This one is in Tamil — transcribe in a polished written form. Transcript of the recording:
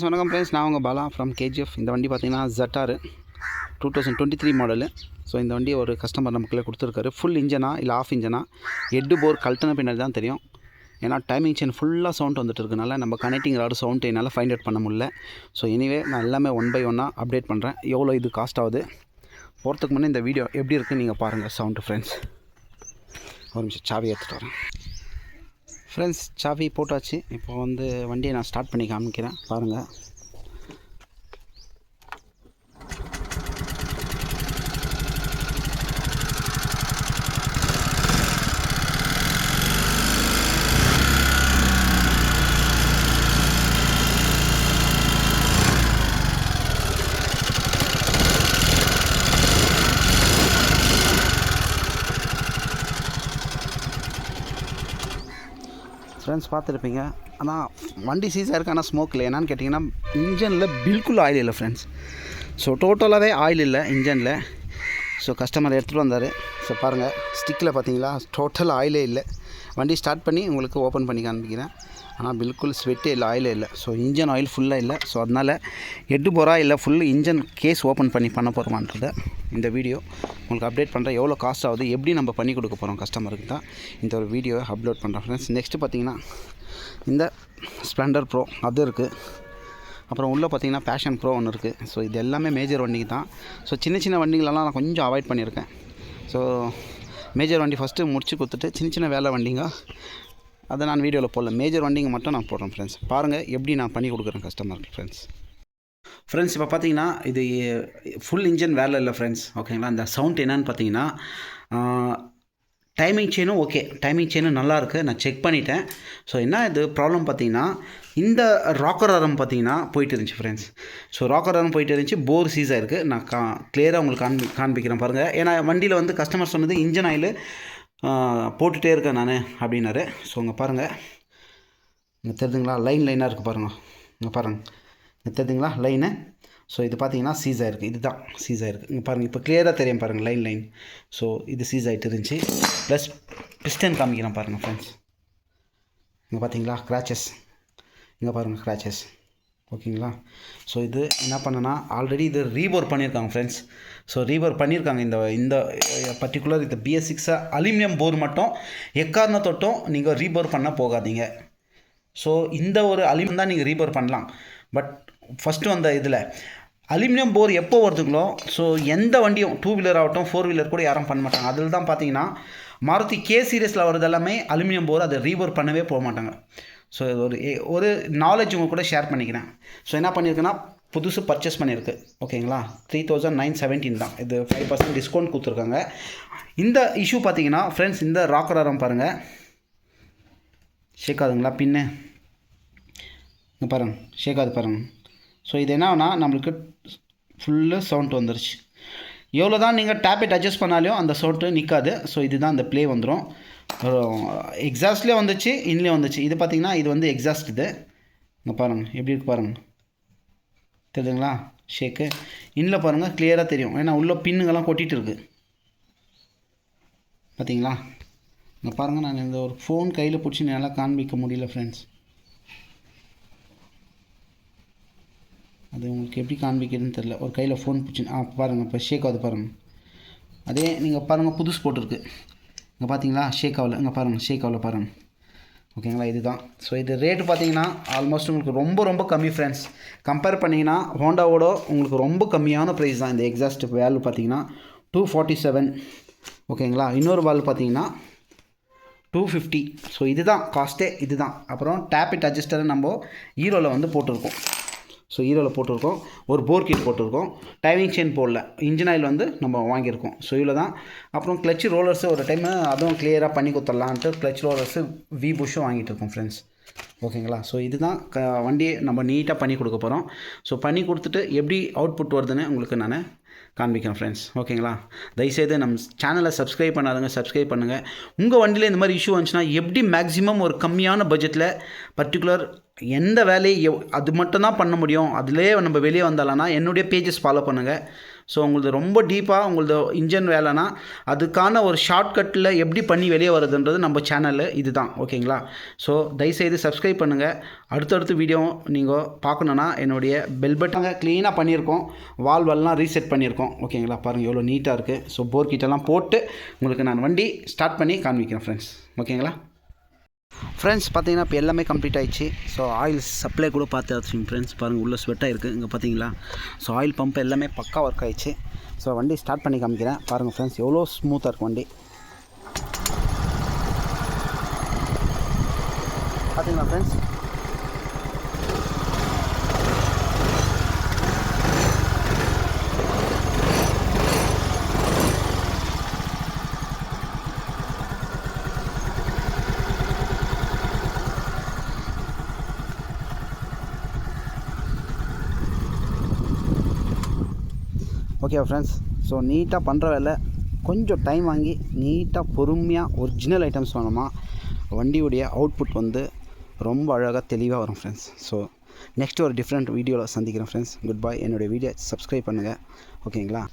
வணக்கம் ஃப்ரெண்ட்ஸ், நான் உங்கள் பாலா ஃப்ரம் கேஜிஎஃப். இந்த வண்டி பார்த்தீங்கன்னா ZR 2023 மாடலு. ஸோ இந்த வண்டி ஒரு கஸ்டமர் நமக்குள்ளே கொடுத்துருக்காரு. ஃபுல் இன்ஜனா இல்லை ஆஃப் இன்ஜனா, ஹெட்டு போர் கழட்டின பின்னாடி தான் தெரியும். ஏன்னா டைமிங் செயின் ஃபுல்லாக சவுண்ட் வந்துட்டு இருக்கனால நம்ம கனெக்டிங் ராடு சவுண்ட் என்னால் ஃபைண்ட் அவுட் பண்ண முடியல. ஸோ எனிவே நான் எல்லாமே 1 by 1 அப்டேட் பண்ணுறேன். எவ்வளோ இது காஸ்ட் ஆகுது போகிறதுக்கு முன்னே இந்த வீடியோ எப்படி இருக்குன்னு நீங்கள் பாருங்கள். சவுண்டு ஃப்ரெண்ட்ஸ், ஒரு நிமிஷம் சாவி எடுத்துகிட்டு வரேன். ஃப்ரெண்ட்ஸ், சாவி போட்டாச்சு. இப்போ வண்டியை நான் ஸ்டார்ட் பண்ணி காமிக்கிறேன் பாருங்கள். ஃப்ரெண்ட்ஸ் பார்த்துருப்பீங்க, ஆனால் வண்டி சீஸாக இருக்குது, ஆனால் ஸ்மோக் இல்லை. என்னான்னு கேட்டிங்கன்னா இன்ஜனில் பில்குல் ஆயில் இல்லை ஃப்ரெண்ட்ஸ். ஸோ டோட்டலாகவே ஆயில் இல்லை இன்ஜனில். ஸோ கஸ்டமர் எடுத்துகிட்டு வந்தார். ஸோ பாருங்கள், ஸ்டிக்கில் பார்த்தீங்களா, டோட்டல் ஆயிலே இல்லை. வண்டி ஸ்டார்ட் பண்ணி உங்களுக்கு ஓப்பன் பண்ணி காமிக்கிறேன். ஆனால் பில்குல் ஸ்வெட்டே இல்லை, ஆயிலே இல்லை. ஸோ இன்ஜன் ஆயில் ஃபுல்லாக இல்லை. ஸோ அதனால் எட்டு போரா இல்லை ஃபுல் இன்ஜன் கேஸ் ஓப்பன் பண்ண போகிறோமான்றதை இந்த வீடியோ உங்களுக்கு அப்டேட் பண்ணுறேன். எவ்வளோ காஸ்ட் ஆகுது, எப்படி நம்ம பண்ணி கொடுக்க போகிறோம் கஸ்டமருக்கு தான் இந்த ஒரு வீடியோவை அப்லோட் பண்ணுறேன் ஃப்ரெண்ட்ஸ். நெக்ஸ்ட்டு பார்த்திங்கன்னா இந்த ஸ்ப்ளெண்டர் ப்ரோ அது இருக்குது. அப்புறம் உள்ளே பார்த்திங்கன்னா பேஷன் ப்ரோ ஒன்று இருக்குது. ஸோ இது எல்லாமே மேஜர் வண்டிக்கு தான். ஸோ சின்ன சின்ன வண்டிகளெல்லாம் நான் கொஞ்சம் அவாய்ட் பண்ணியிருக்கேன். ஸோ மேஜர் வண்டி ஃபஸ்ட்டு முடிச்சு கொடுத்துட்டு சின்ன சின்ன வேலை வண்டிங்க அதை நான் வீடியோவில் போடல. மேஜர் வண்டிங்க மட்டும் நான் போடுறேன் ஃப்ரெண்ட்ஸ். பாருங்கள் எப்படி நான் பண்ணி கொடுக்குறேன் கஸ்டமருக்கு ஃப்ரெண்ட்ஸ். இப்போ பார்த்தீங்கன்னா இது ஃபுல் இன்ஜின் வேலை இல்லை ஃப்ரெண்ட்ஸ். ஓகேங்களா, இந்த சவுண்ட் என்னன்னு பார்த்தீங்கன்னா டைமிங் செயினும் ஓகே, டைமிங் செயினும் நல்லாயிருக்கு. நான் செக் பண்ணிட்டேன். ஸோ என்ன இது ப்ராப்ளம் பார்த்தீங்கன்னா, இந்த ராக்கர் ஆரம் பார்த்தீங்கன்னா போயிட்டு இருந்துச்சு ஃப்ரெண்ட்ஸ். ஸோ ராக்கர் ஆரம் போயிட்டு இருந்துச்சு, போர் சீஸ் ஆகிருக்கு. நான் கிளியராக உங்களுக்கு காண்பிக்கிறேன் பாருங்கள். ஏன்னா வண்டியில் கஸ்டமர் சொன்னது இன்ஜின் ஆயில் போட்டுகிட்டே இருக்கேன் நான் அப்படின்னாரு. ஸோ இங்கே பாருங்கள், இங்கே தெரியுதுங்களா, லைனாக இருக்குது பாருங்கள். இங்கே பாருங்கள், இங்கே தெரியுதுங்களா லைனு. ஸோ இது பார்த்தீங்கன்னா சீஸ் ஆகிருக்கு. இதுதான் சீஸ் ஆகிருக்கு. இங்கே பாருங்கள், இப்போ கிளியராக தெரியும் பாருங்கள் லைன். ஸோ இது சீஸ் ஆகிட்டு இருந்துச்சு. ப்ளஸ் பிஸ்டன் காமிக்கிறேன் பாருங்கள் ஃப்ரெண்ட்ஸ். இங்கே பார்த்தீங்களா கிராச்சஸ், இங்கே பாருங்கள் கிராச்சஸ். ஓகேங்களா. ஸோ இது என்ன பண்ணேன்னா, ஆல்ரெடி இது ரீபோர் பண்ணியிருக்காங்க ஃப்ரெண்ட்ஸ். ஸோ ரீபோர் பண்ணியிருக்காங்க. இந்த பர்டிகுலர் இந்த BS6 அலுமினியம் போர் மட்டும் எக்காரண தொட்டும் நீங்கள் ரீபோர் பண்ண போகாதீங்க. ஸோ இந்த ஒரு அலுமினியம் தான் நீங்கள் ரீபோர் பண்ணலாம். பட் ஃபஸ்ட்டு இதில் அலுமினியம் போர் எப்போ வருதுங்களோ, ஸோ எந்த வண்டியும் 2 வீலர் ஆகட்டும் 4 வீலர் கூட யாரும் பண்ண மாட்டாங்க. அதில் தான் பார்த்தீங்கன்னா மாருதி K சீரியஸில் வருது எல்லாமே அலுமினியம் போர், அதை ரீபோர் பண்ணவே போக மாட்டாங்க. ஸோ ஒரு நாலேஜ் உங்கள் கூட ஷேர் பண்ணிக்கிறேன். ஸோ என்ன பண்ணியிருக்குன்னா, புதுசு பர்ச்சேஸ் பண்ணியிருக்கு. ஓகேங்களா, 3917 தான். இது 5% டிஸ்கவுண்ட் கொடுத்துருக்காங்க. இந்த இஷ்யூ பார்த்தீங்கன்னா ஃப்ரெண்ட்ஸ், இந்த ராக்கர் ஆரம் பாருங்கள், ஷேக் ஆகுதுங்களா பின்னு, இங்கே பாருங்கள் ஷேக் ஆகுது பாருங்கள். ஸோ இது என்னன்னா, நம்மளுக்கு ஃபுல்லு சவுண்ட் வந்துருச்சு. எவ்வளோ தான் நீங்கள் டேப்லெட் அட்ஜஸ்ட் பண்ணாலும் அந்த சவுண்டு நிற்காது. ஸோ இதுதான் அந்த ப்ளே வந்துடும். எக்ஸாஸ்ட்லேயே வந்துச்சு, இன்லேயே வந்துச்சு. இது பார்த்திங்கன்னா இது எக்ஸாஸ்ட். இது இங்கே பாருங்கள் எப்படி இருக்குது பாருங்கள், தெரியுதுங்களா ஷேக்கு. இன்னில் பாருங்கள் கிளியராக தெரியும், ஏன்னா உள்ள பின்னுங்கெல்லாம் கொட்டிகிட்டு இருக்குது பார்த்தீங்களா. இங்கே பாருங்கள், நான் இந்த ஒரு ஃபோன் கையில் பிடிச்சி நல்லா காண்பிக்க முடியல ஃப்ரெண்ட்ஸ். அது உங்களுக்கு எப்படி காண்பிக்கிறதுன்னு தெரில. ஒரு கையில் ஃபோன் பிடிச்சி பாருங்கள், இப்போ ஷேக் ஆகுது பாருங்கள். அதே நீங்கள் பாருங்கள், புதுசு போட்டிருக்கு. இங்கே பார்த்தீங்களா ஷேக் ஆகல, இங்கே பாருங்கள் ஷேக் ஆகல பாருங்கள். ஓகேங்களா, இதுதான். ஸோ இது ரேட்டு பார்த்தீங்கன்னா ஆல்மோஸ்ட் உங்களுக்கு ரொம்ப கம்மி ஃப்ரெண்ட்ஸ். கம்பேர் பண்ணிங்கன்னா ஹோண்டாவோட உங்களுக்கு ரொம்ப கம்மியான ப்ரைஸ் தான். இந்த எக்ஸாஸ்ட் வேல்யூ பார்த்தீங்கன்னா 247. ஓகேங்களா, இன்னொரு வேல்யூ பார்த்தீங்கன்னா 250. ஸோ இதுதான் காஸ்ட்டே, இதுதான். அப்புறம் டேப்லெட் அட்ஜஸ்டரை நம்ம ஹீரோவில் போட்டிருக்கோம். ஸோ ஹீரோவில் போட்டிருக்கோம். ஒரு போர் கிட் போட்டிருக்கோம். டைமிங் செயின் போடல. இன்ஜின் ஆயில் நம்ம வாங்கியிருக்கோம். ஸோ இவ்வளோ தான். அப்புறம் கிளச் ரோலர்ஸு ஒரு டைமு அதுவும் கிளியராக பண்ணி கொடுத்துடலான்ட்டு கிளச் ரோலர்ஸு புஷ்ஷும் வாங்கிட்டு இருக்கோம் ஃப்ரெண்ட்ஸ். ஓகேங்களா. ஸோ இதுதான் வண்டியை நம்ம நீட்டாக பண்ணி கொடுக்க போகிறோம். ஸோ பண்ணி கொடுத்துட்டு எப்படி அவுட்புட் வருதுன்னு உங்களுக்கு நான் காண்பிக்கிறேன் ஃப்ரெண்ட்ஸ். ஓகேங்களா, தயவுசெய்து நம்ம சேனலை சப்ஸ்கிரைப் பண்ணாதுங்க, சப்ஸ்கிரைப் பண்ணுங்கள். உங்கள் வண்டியில் இந்த மாதிரி இஷ்யூ வந்துச்சுன்னா எப்படி மேக்ஸிமம் ஒரு கம்மியான பட்ஜெட்டில் பர்டிகுலர் எந்த வேலையை அது மட்டும் தான் பண்ண முடியும், அதிலே நம்ம வெளியே வந்தாலனா என்னுடைய பேஜஸ் ஃபாலோ பண்ணுங்கள். ஸோ உங்களது ரொம்ப டீப்பாக உங்களது இன்ஜின் வேலைனா அதுக்கான ஒரு ஷார்ட்கட்டில் எப்படி பண்ணி வெளியே வருதுன்றது நம்ம சேனலில் இது தான். ஓகேங்களா? ஸோ தயவுசெய்து சப்ஸ்கிரைப் பண்ணுங்கள். அடுத்தடுத்த வீடியோ நீங்கள் பார்க்கணுன்னா என்னுடைய பெல் பட்டனை க்ளீனாக பண்ணியிருக்கோம், வால்வெல்லாம் ரீசெட் பண்ணியிருக்கோம். ஓகேங்களா? பாருங்கள் எவ்வளோ நீட்டாக இருக்குது. ஸோ போர் கிட்டெல்லாம் போட்டு உங்களுக்கு நான் வண்டி ஸ்டார்ட் பண்ணி காண்பிக்கிறேன் ஃப்ரெண்ட்ஸ். ஓகேங்களா ஃப்ரெண்ட்ஸ்? பார்த்தீங்கன்னா இப்போ எல்லாமே கம்ப்ளீட் ஆகிடுச்சு. ஸோ ஆயில் சப்ளை கூட பார்த்து ஃப்ரெண்ட்ஸ் பாருங்கள், உள்ளே ஸ்வெட்டாக இருக்குது இங்கே பார்த்தீங்களா? ஸோ ஆயில் பம்ப் எல்லாமே பக்கா ஒர்க் ஆகிடுச்சு. ஸோ வண்டி ஸ்டார்ட் பண்ணி காமிக்கிறேன் பாருங்கள் ஃப்ரெண்ட்ஸ், எவ்வளோ ஸ்மூத்தாக இருக்கும் வண்டி பார்த்தீங்களா ஃப்ரெண்ட்ஸ்? ஓகே ஃப்ரெண்ட்ஸ், ஸோ நீட்டாக பண்ணுற வேலை கொஞ்சம் டைம் வாங்கி நீட்டாக பொறுமையாக ஒரிஜினல் ஐட்டம்ஸ் வேணுமா வண்டியுடைய அவுட்புட் வந்து ரொம்ப அழகாக தெளிவாக வரும் ஃப்ரெண்ட்ஸ். ஸோ நெக்ஸ்ட் ஒரு டிஃப்ரெண்ட் வீடியோவில் சந்திக்கிறேன் ஃப்ரெண்ட்ஸ். Good bye. என்னுடைய வீடியோ சப்ஸ்கிரைப் பண்ணுங்கள். ஓகேங்களா?